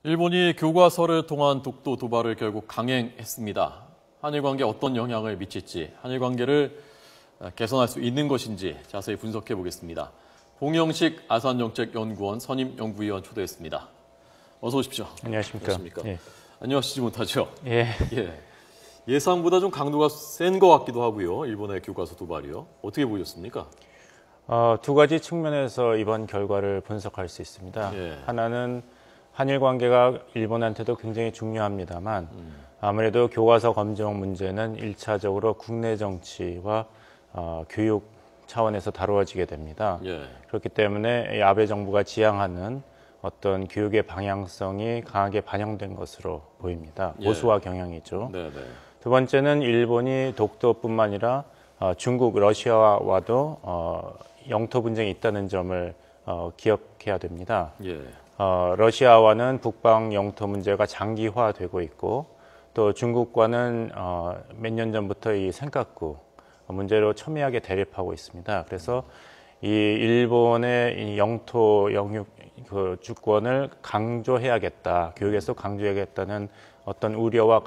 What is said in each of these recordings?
일본이 교과서를 통한 독도 도발을 결국 강행했습니다. 한일 관계에 어떤 영향을 미칠지, 한일 관계를 개선할 수 있는 것인지 자세히 분석해 보겠습니다. 봉영식 아산정책연구원 선임연구위원 초대했습니다. 어서 오십시오. 안녕하십니까. 예. 안녕하시지 못하죠? 예. 예상보다 좀 강도가 센 것 같기도 하고요. 일본의 교과서 도발이요. 어떻게 보셨습니까? 두 가지 측면에서 이번 결과를 분석할 수 있습니다. 하나는 한일 관계가 일본한테도 굉장히 중요합니다만 아무래도 교과서 검정 문제는 1차적으로 국내 정치와 교육 차원에서 다루어지게 됩니다. 그렇기 때문에 아베 정부가 지향하는 어떤 교육의 방향성이 강하게 반영된 것으로 보입니다. 보수화 경향이죠. 두 번째는 일본이 독도뿐만 아니라 중국, 러시아와도 영토 분쟁이 있다는 점을 기억해야 됩니다. 러시아와는 북방 영토 문제가 장기화되고 있고 또 중국과는 몇 년 전부터 이 센카쿠 문제로 첨예하게 대립하고 있습니다. 그래서 이 일본의 이 영토 영육 그 주권을 강조해야겠다, 교육에서 강조해야겠다는 어떤 우려와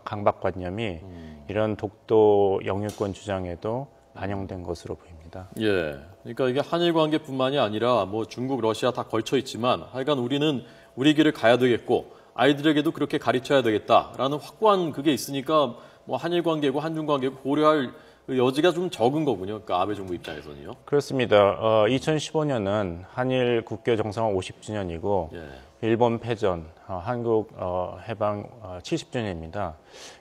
강박관념이 이런 독도 영유권 주장에도 반영된 것으로 보입니다. 그러니까 이게 한일 관계뿐만이 아니라 뭐 중국, 러시아 다 걸쳐 있지만 하여간 우리는 우리 길을 가야 되겠고 아이들에게도 그렇게 가르쳐야 되겠다라는 확고한 그게 있으니까 뭐 한일 관계고 한중 관계고 고려할 여지가 좀 적은 거군요. 그러니까 아베 정부 입장에서는요. 그렇습니다. 2015년은 한일 국교 정상화 50주년이고 일본 패전, 한국 해방 70주년입니다.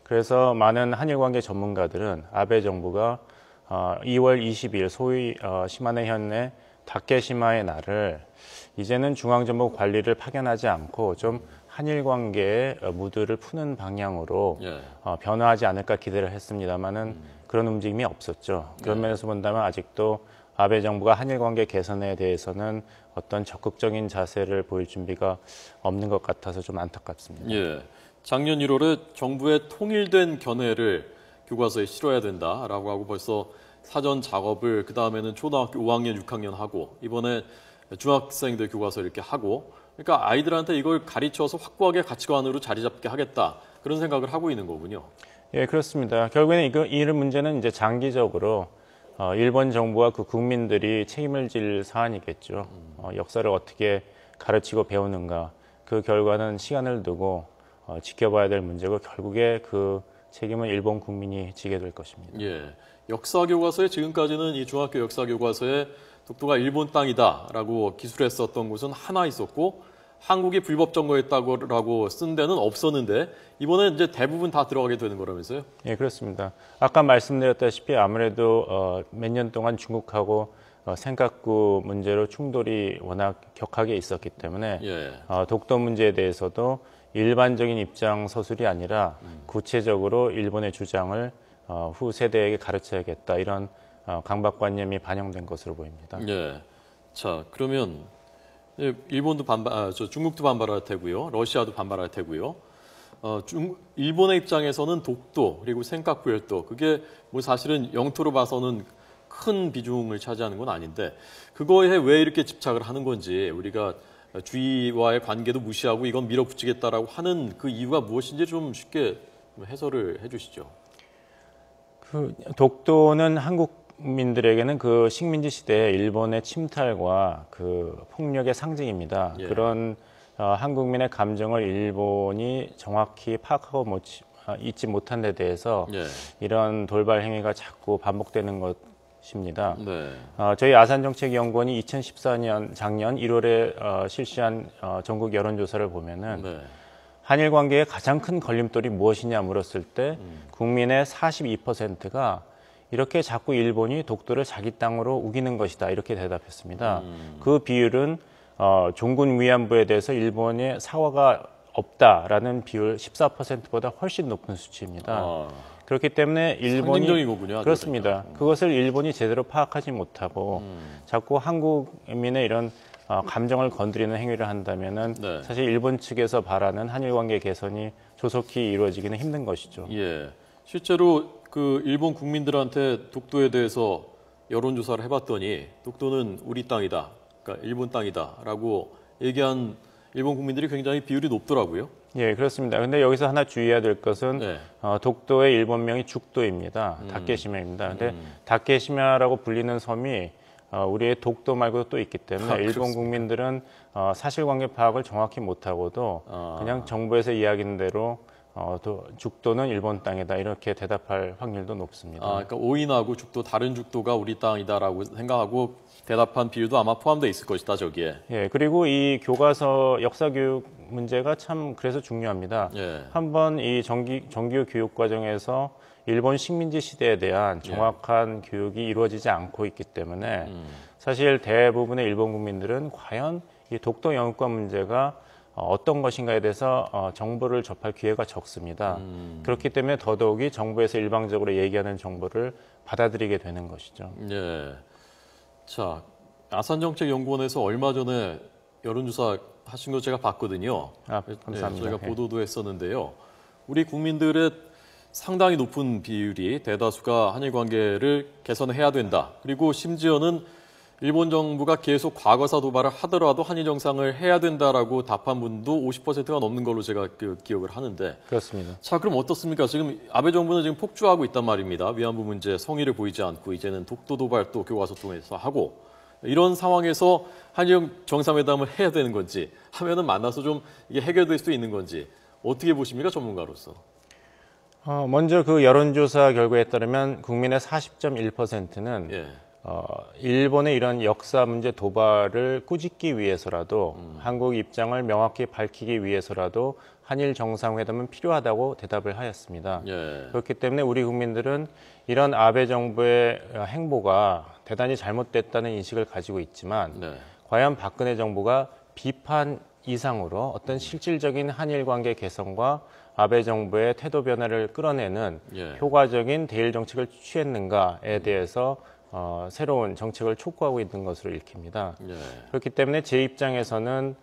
그래서 많은 한일 관계 전문가들은 아베 정부가 2월 20일 소위 시마네 현의 다케시마의 날을 이제는 중앙정부 관리를 파견하지 않고 좀 한일 관계의 무드를 푸는 방향으로 변화하지 않을까 기대를 했습니다만은 그런 움직임이 없었죠. 그런 면에서 본다면 아직도 아베 정부가 한일 관계 개선에 대해서는 어떤 적극적인 자세를 보일 준비가 없는 것 같아서 좀 안타깝습니다. 작년 1월에 정부의 통일된 견해를 교과서에 실어야 된다라고 하고 벌써 사전 작업을 그 다음에는 초등학교 5학년, 6학년 하고 이번에 중학생들 교과서 이렇게 하고 그러니까 아이들한테 이걸 가르쳐서 확고하게 가치관으로 자리 잡게 하겠다 그런 생각을 하고 있는 거군요. 그렇습니다. 결국에는 이런 문제는 이제 장기적으로 일본 정부와 그 국민들이 책임을 질 사안이겠죠. 역사를 어떻게 가르치고 배우는가 그 결과는 시간을 두고 지켜봐야 될 문제고 결국에 그 책임은 일본 국민이 지게 될 것입니다. 역사 교과서에 지금까지는 이 중학교 역사 교과서에 독도가 일본 땅이다라고 기술했었던 곳은 하나 있었고 한국이 불법 점거했다고 쓴 데는 없었는데 이번에 이제 대부분 다 들어가게 되는 거라면서요? 그렇습니다. 아까 말씀드렸다시피 아무래도 몇 년 동안 중국하고 센카쿠 문제로 충돌이 워낙 격하게 있었기 때문에 독도 문제에 대해서도 일반적인 입장 서술이 아니라 구체적으로 일본의 주장을 후 세대에게 가르쳐야겠다 이런 강박관념이 반영된 것으로 보입니다. 자, 그러면 일본도 중국도 반발할 테고요, 러시아도 반발할 테고요. 일본의 입장에서는 독도 그리고 센카쿠 열도 그게 뭐 사실은 영토로 봐서는 큰 비중을 차지하는 건 아닌데 그거에 왜 이렇게 집착을 하는 건지 우리가 주위와의 관계도 무시하고 이건 밀어붙이겠다라고 하는 그 이유가 무엇인지 좀 쉽게 해설을 해주시죠. 독도는 한국민들에게는 그 식민지 시대의 일본의 침탈과 그 폭력의 상징입니다. 그런 한국민의 감정을 일본이 정확히 파악하고 잊지 못한 데 대해서 이런 돌발 행위가 자꾸 반복되는 것입니다. 저희 아산정책연구원이 2014년 작년 1월에 실시한 전국 여론조사를 보면은 한일 관계의 가장 큰 걸림돌이 무엇이냐 물었을 때 국민의 42%가 이렇게 자꾸 일본이 독도를 자기 땅으로 우기는 것이다 이렇게 대답했습니다. 그 비율은 종군 위안부에 대해서 일본의 사과가 없다라는 비율 14%보다 훨씬 높은 수치입니다. 그렇기 때문에 일본이 상징적인 거군요. 그렇습니다. 그것을 일본이 제대로 파악하지 못하고 자꾸 한국민의 이런 감정을 건드리는 행위를 한다면은 사실 일본 측에서 바라는 한일 관계 개선이 조속히 이루어지기는 힘든 것이죠. 실제로 그 일본 국민들한테 독도에 대해서 여론조사를 해봤더니 독도는 우리 땅이다, 그러니까 일본 땅이다라고 얘기한 일본 국민들이 굉장히 비율이 높더라고요. 예, 그렇습니다. 근데 여기서 하나 주의해야 될 것은 네. 독도의 일본명이 죽도입니다. 다케시마입니다. 근데 다케시마라고 불리는 섬이 우리의 독도 말고도 또 있기 때문에 일본 국민들은 사실관계 파악을 정확히 못하고도 그냥 정부에서 이야기하는 대로 죽도는 일본 땅이다 이렇게 대답할 확률도 높습니다. 그러니까 오인하고 죽도 다른 죽도가 우리 땅이다라고 생각하고 대답한 비율도 아마 포함되어 있을 것이다 저기에. 예, 그리고 이 교과서 역사교육 문제가 참 그래서 중요합니다. 예. 한번 이 정규 교육 과정에서 일본 식민지 시대에 대한 정확한 교육이 이루어지지 않고 있기 때문에 사실 대부분의 일본 국민들은 과연 이 독도 영유권 문제가 어떤 것인가에 대해서 정보를 접할 기회가 적습니다. 그렇기 때문에 더더욱이 정부에서 일방적으로 얘기하는 정보를 받아들이게 되는 것이죠. 예. 자, 아산정책연구원에서 얼마 전에 여론조사 하신 거 제가 봤거든요. 감사합니다. 저희가 보도도 했었는데요. 우리 국민들의 상당히 높은 비율이 대다수가 한일 관계를 개선해야 된다. 그리고 심지어는 일본 정부가 계속 과거사 도발을 하더라도 한일 정상을 해야 된다라고 답한 분도 50%가 넘는 걸로 제가 기억을 하는데. 그렇습니다. 자, 그럼 어떻습니까? 지금 아베 정부는 지금 폭주하고 있단 말입니다. 위안부 문제 성의를 보이지 않고 이제는 독도 도발 또 교과서 통해서 하고 이런 상황에서 한일 정상회담을 해야 되는 건지 하면은 만나서 좀 이게 해결될 수 있는 건지 어떻게 보십니까, 전문가로서? 먼저 그 여론조사 결과에 따르면 국민의 40.1%는 일본의 이런 역사 문제 도발을 꾸짖기 위해서라도 한국 입장을 명확히 밝히기 위해서라도 한일 정상회담은 필요하다고 대답을 하였습니다. 그렇기 때문에 우리 국민들은 이런 아베 정부의 행보가 대단히 잘못됐다는 인식을 가지고 있지만 과연 박근혜 정부가 비판 이상으로 어떤 실질적인 한일 관계 개선과 아베 정부의 태도 변화를 끌어내는 효과적인 대일 정책을 취했는가에 대해서 새로운 정책을 촉구하고 있는 것으로 읽힙니다. 그렇기 때문에 제 입장에서는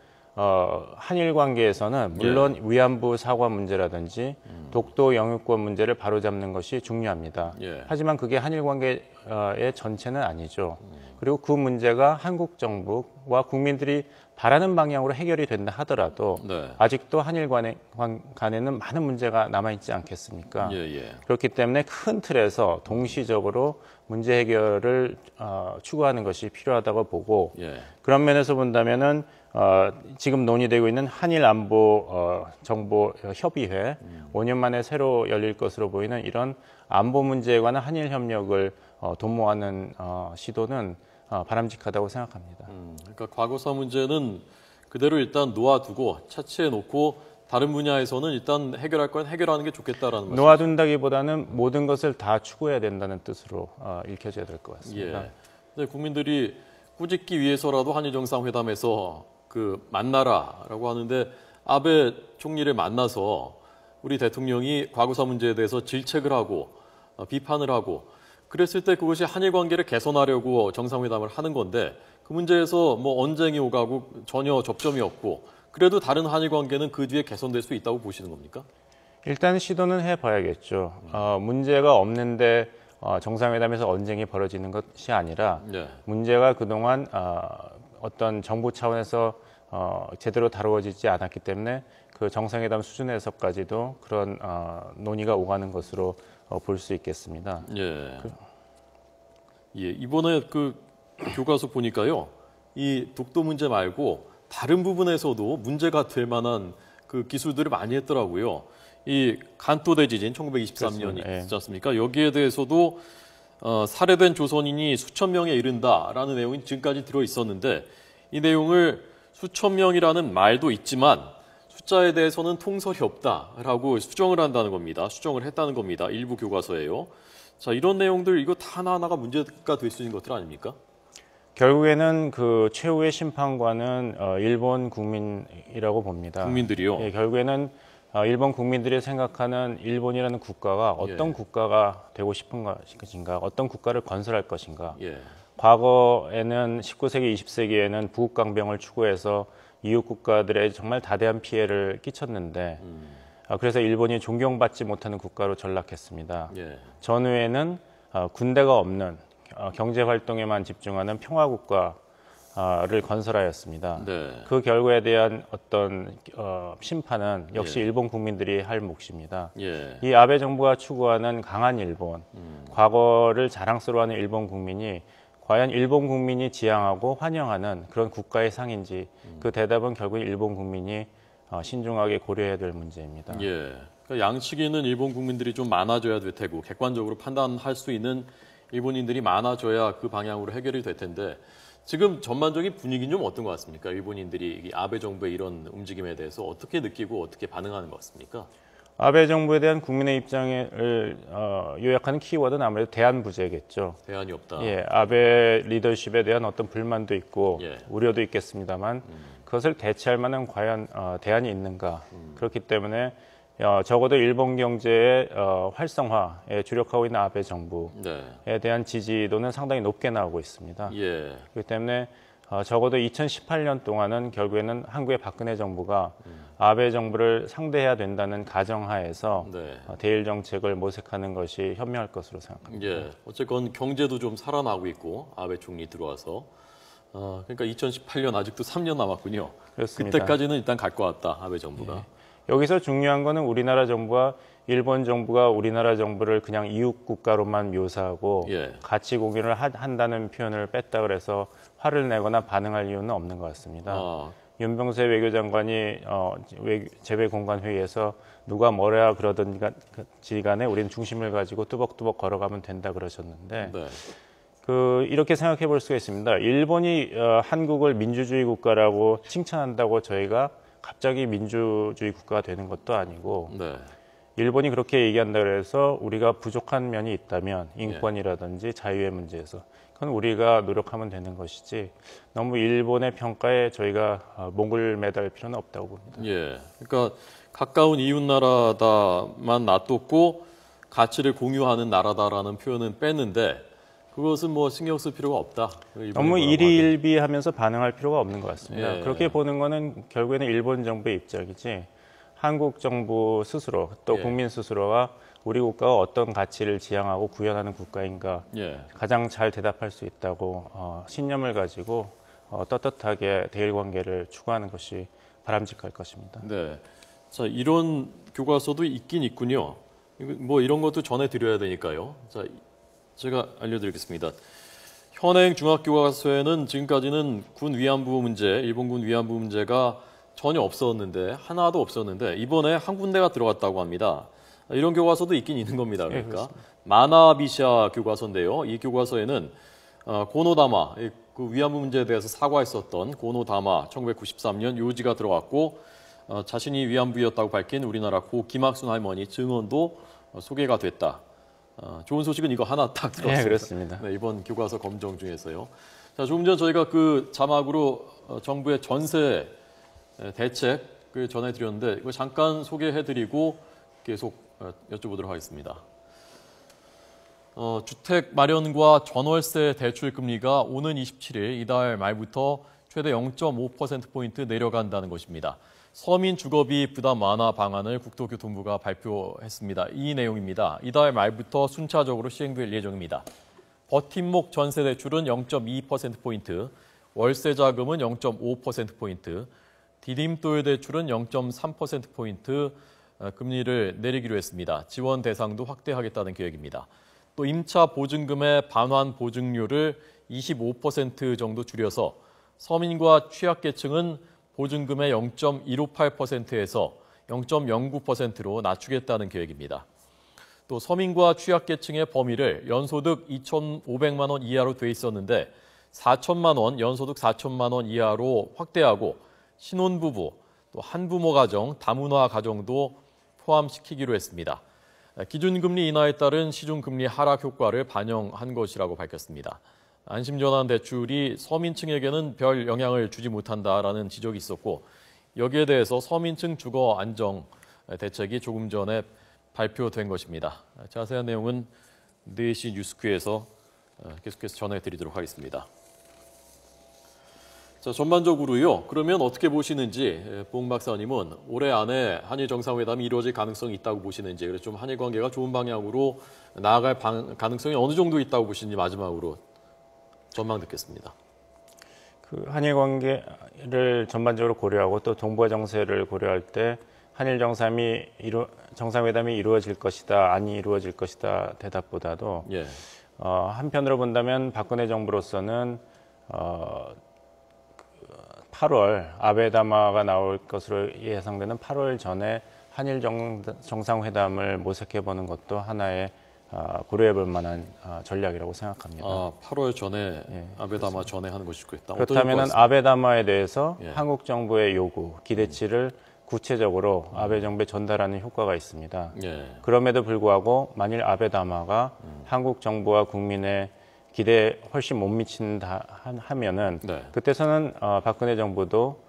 한일 관계에서는 물론 위안부 사과 문제라든지 독도 영유권 문제를 바로잡는 것이 중요합니다. 하지만 그게 한일 관계의 전체는 아니죠. 그리고 그 문제가 한국 정부와 국민들이 바라는 방향으로 해결이 된다 하더라도 아직도 한일 간에는 많은 문제가 남아있지 않겠습니까? 그렇기 때문에 큰 틀에서 동시적으로 문제 해결을 추구하는 것이 필요하다고 보고 그런 면에서 본다면은 지금 논의되고 있는 한일 안보 정보 협의회 5년 만에 새로 열릴 것으로 보이는 이런 안보 문제에 관한 한일 협력을 도모하는 시도는 바람직하다고 생각합니다. 그러니까 과거사 문제는 그대로 일단 놓아두고 차치해 놓고 다른 분야에서는 일단 해결할 건 해결하는 게 좋겠다라는 말씀. 놓아둔다기보다는 모든 것을 다 추구해야 된다는 뜻으로 읽혀져야 될 것 같습니다. 근데 국민들이 꾸짖기 위해서라도 한일 정상회담에서 만나라라고 하는데 아베 총리를 만나서 우리 대통령이 과거사 문제에 대해서 질책을 하고 비판을 하고 그랬을 때 그것이 한일 관계를 개선하려고 정상회담을 하는 건데 그 문제에서 뭐 언쟁이 오가고 전혀 접점이 없고 그래도 다른 한일 관계는 그 뒤에 개선될 수 있다고 보시는 겁니까? 일단 시도는 해봐야겠죠. 문제가 없는데 정상회담에서 언쟁이 벌어지는 것이 아니라 문제가 그동안 어떤 정부 차원에서 제대로 다루어지지 않았기 때문에 그 정상회담 수준에서까지도 그런 논의가 오가는 것으로 볼 수 있겠습니다. 이번에 그 교과서 보니까요, 이 독도 문제 말고 다른 부분에서도 문제가 될 만한 그 기술들을 많이 했더라고요. 이 간토 대지진 1923년이 있지 않습니까? 여기에 대해서도 살해된 조선인이 수천 명에 이른다라는 내용이 지금까지 들어 있었는데 이 내용을 수천 명이라는 말도 있지만 숫자에 대해서는 통설이 없다라고 수정을 한다는 겁니다. 수정을 했다는 겁니다. 일부 교과서예요. 자, 이런 내용들 이거 다 하나하나가 문제가 될 수 있는 것들 아닙니까? 결국에는 그 최후의 심판관은 일본 국민이라고 봅니다. 국민들이요? 결국에는 일본 국민들이 생각하는 일본이라는 국가가 어떤 국가가 되고 싶은 것인가, 어떤 국가를 건설할 것인가. 과거에는 19세기, 20세기에는 부국강병을 추구해서 이웃 국가들의 정말 다대한 피해를 끼쳤는데 그래서 일본이 존경받지 못하는 국가로 전락했습니다. 전후에는 군대가 없는 경제 활동에만 집중하는 평화국가 를 건설하였습니다. 네. 그 결과에 대한 어떤 심판은 역시 예. 일본 국민들이 할 몫입니다. 예. 이 아베 정부가 추구하는 강한 일본, 과거를 자랑스러워하는 일본 국민이 과연 일본 국민이 지향하고 환영하는 그런 국가의 상인지 그 대답은 결국 일본 국민이 신중하게 고려해야 될 문제입니다. 예. 그러니까 양측에는 일본 국민들이 좀 많아져야 될 테고 객관적으로 판단할 수 있는 일본인들이 많아져야 그 방향으로 해결이 될 텐데 지금 전반적인 분위기는 좀 어떤 것 같습니까? 일본인들이 이 아베 정부의 이런 움직임에 대해서 어떻게 느끼고 어떻게 반응하는 것 같습니까? 아베 정부에 대한 국민의 입장을 요약하는 키워드는 아무래도 대안부재겠죠. 대안이 없다. 예, 아베 리더십에 대한 어떤 불만도 있고 예. 우려도 있겠습니다만 그것을 대체할 만한 과연 대안이 있는가. 그렇기 때문에 적어도 일본 경제의 활성화에 주력하고 있는 아베 정부에 네. 대한 지지도는 상당히 높게 나오고 있습니다. 예. 그렇기 때문에 적어도 2018년 동안은 결국에는 한국의 박근혜 정부가 아베 정부를 상대해야 된다는 가정하에서 네. 대일 정책을 모색하는 것이 현명할 것으로 생각합니다. 예. 어쨌건 경제도 좀 살아나고 있고 아베 총리 들어와서 그러니까 2018년 아직도 3년 남았군요. 그렇습니다. 그때까지는 일단 갈 것 같다 아베 정부가. 예. 여기서 중요한 거는 우리나라 정부와 일본 정부가 우리나라 정부를 그냥 이웃 국가로만 묘사하고 예. 가치 공유를 한다는 표현을 뺐다 그래서 화를 내거나 반응할 이유는 없는 것 같습니다. 윤병세 외교장관이 재외공관 회의에서 누가 뭐라 그러든지 간에 우리는 중심을 가지고 뚜벅뚜벅 걸어가면 된다 그러셨는데 네. 이렇게 생각해 볼 수가 있습니다. 일본이 한국을 민주주의 국가라고 칭찬한다고 저희가 갑자기 민주주의 국가가 되는 것도 아니고 네. 일본이 그렇게 얘기한다 그래서 우리가 부족한 면이 있다면 인권이라든지 자유의 문제에서 그건 우리가 노력하면 되는 것이지 너무 일본의 평가에 저희가 목을 매달 필요는 없다고 봅니다. 예. 그러니까 가까운 이웃 나라다만 놔뒀고 가치를 공유하는 나라다라는 표현은 뺐는데 그것은 뭐 신경 쓸 필요가 없다. 너무 일희일비하면서 반응할 필요가 없는 것 같습니다. 예. 그렇게 보는 거는 결국에는 일본 정부의 입장이지 한국 정부 스스로 또 예. 국민 스스로가 우리 국가가 어떤 가치를 지향하고 구현하는 국가인가 예. 가장 잘 대답할 수 있다고 신념을 가지고 떳떳하게 대일 관계를 추구하는 것이 바람직할 것입니다. 네. 자, 이런 교과서도 있긴 있군요. 뭐 이런 것도 전해드려야 되니까요. 자, 제가 알려드리겠습니다. 현행 중학교과서에는 지금까지는 군 위안부 문제, 일본군 위안부 문제가 전혀 없었는데 하나도 없었는데 이번에 한 군데가 들어갔다고 합니다. 이런 교과서도 있긴 있는 겁니다. 그러니까 마나비샤 교과서인데요. 이 교과서에는 고노다마, 그 위안부 문제에 대해서 사과했었던 고노다마 1993년 요지가 들어갔고 자신이 위안부였다고 밝힌 우리나라 고 김학순 할머니 증언도 소개가 됐다. 좋은 소식은 이거 하나 딱 들었습니다. 네, 그렇습니다. 네, 이번 교과서 검정 중에서요. 자, 조금 전 저희가 그 자막으로 정부의 전세 대책을 전해드렸는데 이거 잠깐 소개해드리고 계속 여쭤보도록 하겠습니다. 주택 마련과 전월세 대출 금리가 오는 27일 이달 말부터 최대 0.5%포인트 내려간다는 것입니다. 서민 주거비 부담 완화 방안을 국토교통부가 발표했습니다. 이 내용입니다. 이달 말부터 순차적으로 시행될 예정입니다. 버팀목 전세 대출은 0.2%포인트, 월세 자금은 0.5%포인트, 디딤돌 대출은 0.3%포인트 금리를 내리기로 했습니다. 지원 대상도 확대하겠다는 계획입니다. 또 임차 보증금의 반환 보증료를 25% 정도 줄여서 서민과 취약계층은 보증금의 0.158%에서 0.09%로 낮추겠다는 계획입니다. 또 서민과 취약계층의 범위를 연소득 2,500만 원 이하로 돼 있었는데 4천만 원, 연소득 4천만 원 이하로 확대하고 신혼부부, 또 한부모 가정, 다문화 가정도 포함시키기로 했습니다. 기준금리 인하에 따른 시중금리 하락 효과를 반영한 것이라고 밝혔습니다. 안심전환 대출이 서민층에게는 별 영향을 주지 못한다라는 지적이 있었고 여기에 대해서 서민층 주거 안정 대책이 조금 전에 발표된 것입니다. 자세한 내용은 4시 뉴스큐에서 계속해서 전해드리도록 하겠습니다. 자, 전반적으로요. 그러면 어떻게 보시는지 봉 박사님은 올해 안에 한일 정상회담이 이루어질 가능성이 있다고 보시는지 그래서 좀 한일 관계가 좋은 방향으로 나아갈 가능성이 어느 정도 있다고 보시는지 마지막으로 전망 듣겠습니다. 그 한일 관계를 전반적으로 고려하고 또 동북아 정세를 고려할 때 한일 정상회담이 이루어질 것이다, 아니 이루어질 것이다 대답보다도 예. 한편으로 본다면 박근혜 정부로서는 8월 아베 담화가 나올 것으로 예상되는 8월 전에 한일 정상회담을 모색해 보는 것도 하나의 고려해 볼 만한 전략이라고 생각합니다. 8월 전에 아베 담화 전에 하는 것이 좋겠다. 그렇다면 아베 담화에 대해서 예. 한국 정부의 요구, 기대치를 구체적으로 아베 정부에 전달하는 효과가 있습니다. 예. 그럼에도 불구하고 만일 아베 담화가 한국 정부와 국민의 기대에 훨씬 못 미친다 하면은 네. 그때서는 박근혜 정부도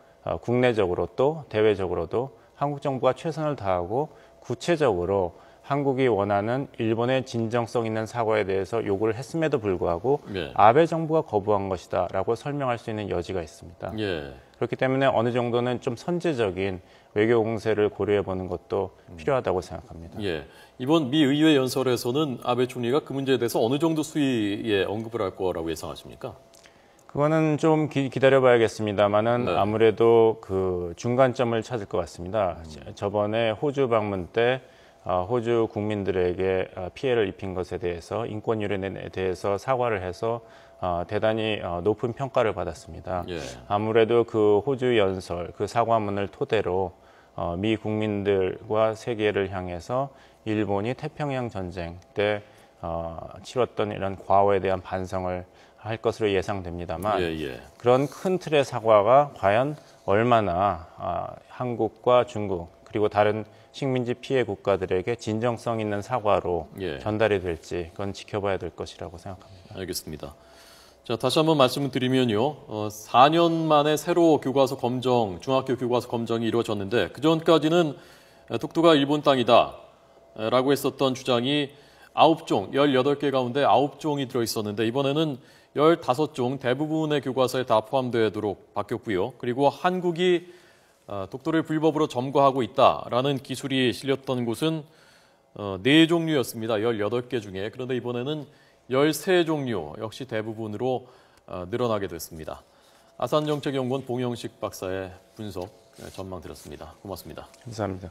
국내적으로 또 대외적으로도 한국 정부가 최선을 다하고 구체적으로 한국이 원하는 일본의 진정성 있는 사과에 대해서 요구를 했음에도 불구하고 예. 아베 정부가 거부한 것이다라고 설명할 수 있는 여지가 있습니다. 예. 그렇기 때문에 어느 정도는 좀 선제적인 외교 공세를 고려해 보는 것도 필요하다고 생각합니다. 예. 이번 미 의회 연설에서는 아베 총리가 그 문제에 대해서 어느 정도 수위에 언급을 할 거라고 예상하십니까? 그거는 좀 기다려 봐야겠습니다만은 네. 아무래도 그 중간점을 찾을 것 같습니다. 저번에 호주 방문 때 호주 국민들에게 피해를 입힌 것에 대해서 인권유린에 대해서 사과를 해서 대단히 높은 평가를 받았습니다. 예. 아무래도 그 호주 연설, 그 사과문을 토대로 미 국민들과 세계를 향해서 일본이 태평양 전쟁 때 치렀던 이런 과오에 대한 반성을 할 것으로 예상됩니다만 예. 그런 큰 틀의 사과가 과연 얼마나 한국과 중국 그리고 다른 식민지 피해 국가들에게 진정성 있는 사과로 예. 전달이 될지 그건 지켜봐야 될 것이라고 생각합니다. 알겠습니다. 자, 다시 한번 말씀을 드리면요. 4년 만에 새로 교과서 검정, 중학교 교과서 검정이 이루어졌는데 그 전까지는 독도가 일본 땅이다 라고 했었던 주장이 9종, 18개 가운데 9종이 들어있었는데 이번에는 15종 대부분의 교과서에 다 포함되도록 바뀌었고요. 그리고 한국이 독도를 불법으로 점거하고 있다라는 기술이 실렸던 곳은 4종류였습니다. 18개 중에. 그런데 이번에는 13종류 역시 대부분으로 늘어나게 됐습니다. 아산정책연구원 봉영식 박사의 분석 전망 드렸습니다. 고맙습니다. 감사합니다.